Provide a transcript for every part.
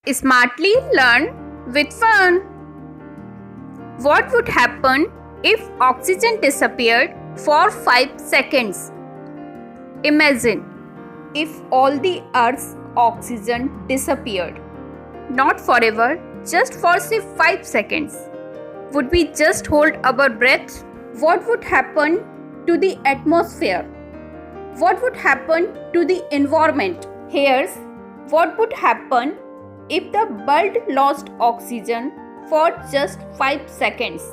Smartly learn with fun. What would happen if oxygen disappeared for 5 seconds? Imagine if all the Earth's oxygen disappeared. Not forever, just for say 5 seconds. Would we just hold our breath? What would happen to the atmosphere? What would happen to the environment? Here's what would happen if the world lost oxygen for just 5 seconds.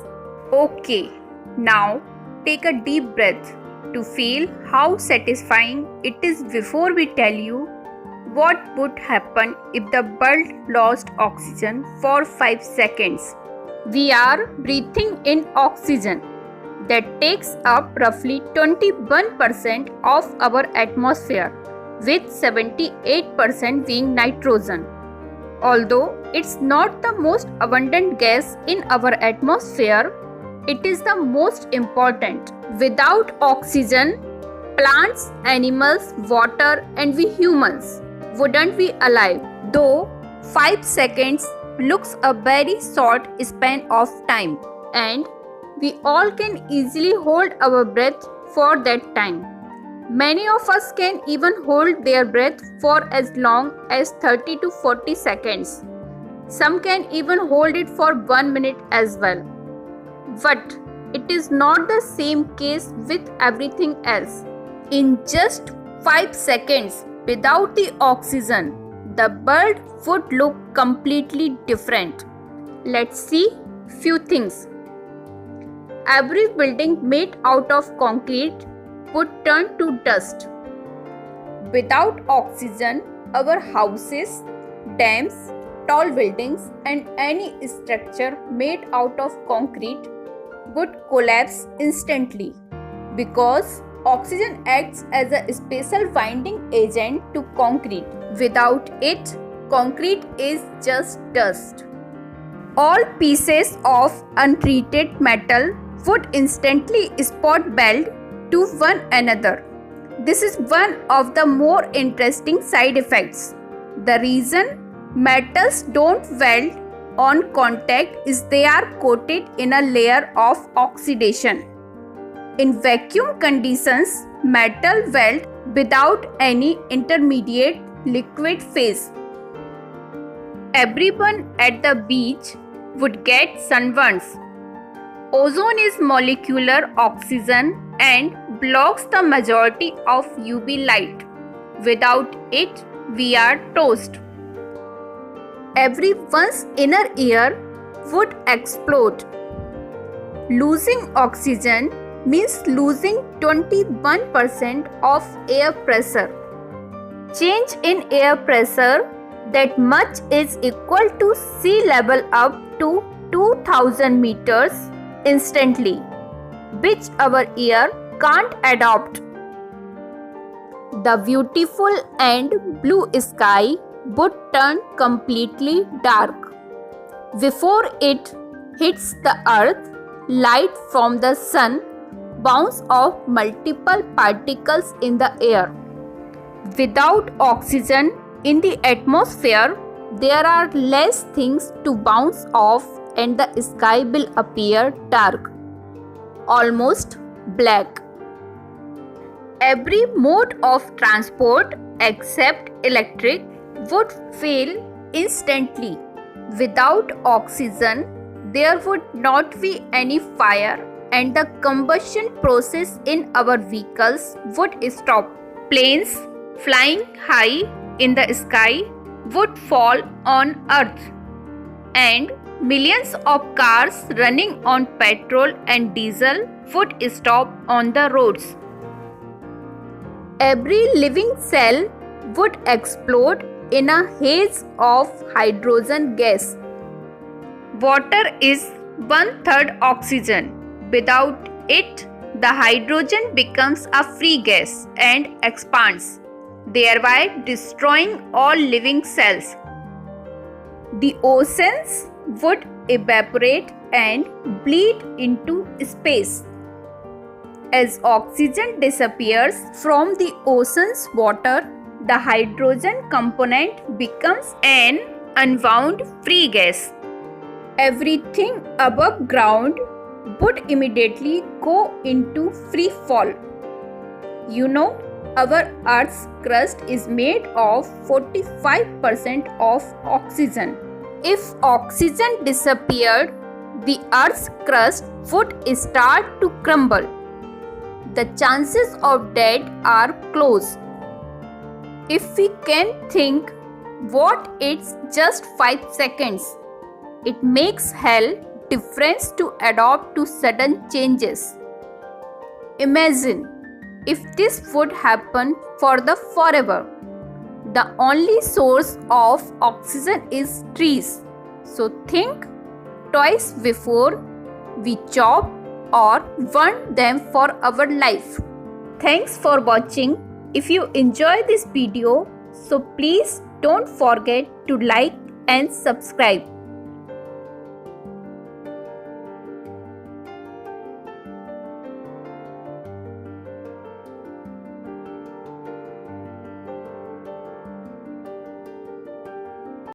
Okay, now take a deep breath to feel how satisfying it is before we tell you what would happen if the world lost oxygen for 5 seconds. We are breathing in oxygen that takes up roughly 21% of our atmosphere, with 78% being nitrogen. Although it's not the most abundant gas in our atmosphere, it is the most important. Without oxygen, plants, animals, water, and we humans wouldn't be alive. Though 5 seconds looks a very short span of time, and we all can easily hold our breath for that time. Many of us can even hold their breath for as long as 30 to 40 seconds. Some can even hold it for 1 minute as well. But it is not the same case with everything else. In just 5 seconds without the oxygen, the world would look completely different. Let's see few things. Every building made out of concrete would turn to dust. Without oxygen, our houses, dams, tall buildings, and any structure made out of concrete would collapse instantly because oxygen acts as a special binding agent to concrete. Without it, concrete is just dust. All pieces of untreated metal would instantly spot weld to one another. This is one of the more interesting side effects. The reason metals don't weld on contact is they are coated in a layer of oxidation. In vacuum conditions, metal weld without any intermediate liquid phase. Everyone at the beach would get sunburns. Ozone is molecular oxygen and blocks the majority of UV light. Without it, we are toast. Everyone's inner ear would explode. Losing oxygen means losing 21% of air pressure. Change in air pressure that much is equal to sea level up to 2000 meters instantly, which our ear can't adopt. The beautiful and blue sky would turn completely dark. Before it hits the earth, light from the sun bounces off multiple particles in the air. Without oxygen in the atmosphere, there are less things to bounce off and the sky will appear dark, almost black. Every mode of transport except electric would fail instantly. Without oxygen, there would not be any fire and the combustion process in our vehicles would stop. Planes flying high in the sky would fall on earth, and millions of cars running on petrol and diesel would stop on the roads. Every living cell would explode in a haze of hydrogen gas. Water is 1/3 oxygen. Without it, the hydrogen becomes a free gas and expands, thereby destroying all living cells. The oceans would evaporate and bleed into space. As oxygen disappears from the ocean's water, the hydrogen component becomes an unwound free gas. Everything above ground would immediately go into free fall. You know, our Earth's crust is made of 45% of oxygen. If oxygen disappeared, the Earth's crust would start to crumble. The chances of death are close. If we can think what it's just 5 seconds, it makes hell difference to adapt to sudden changes. Imagine if this would happen for the forever. The only source of oxygen is trees. So think twice before we chop or burn them for our life. Thanks for watching. If you enjoy this video, so please don't forget to like and subscribe.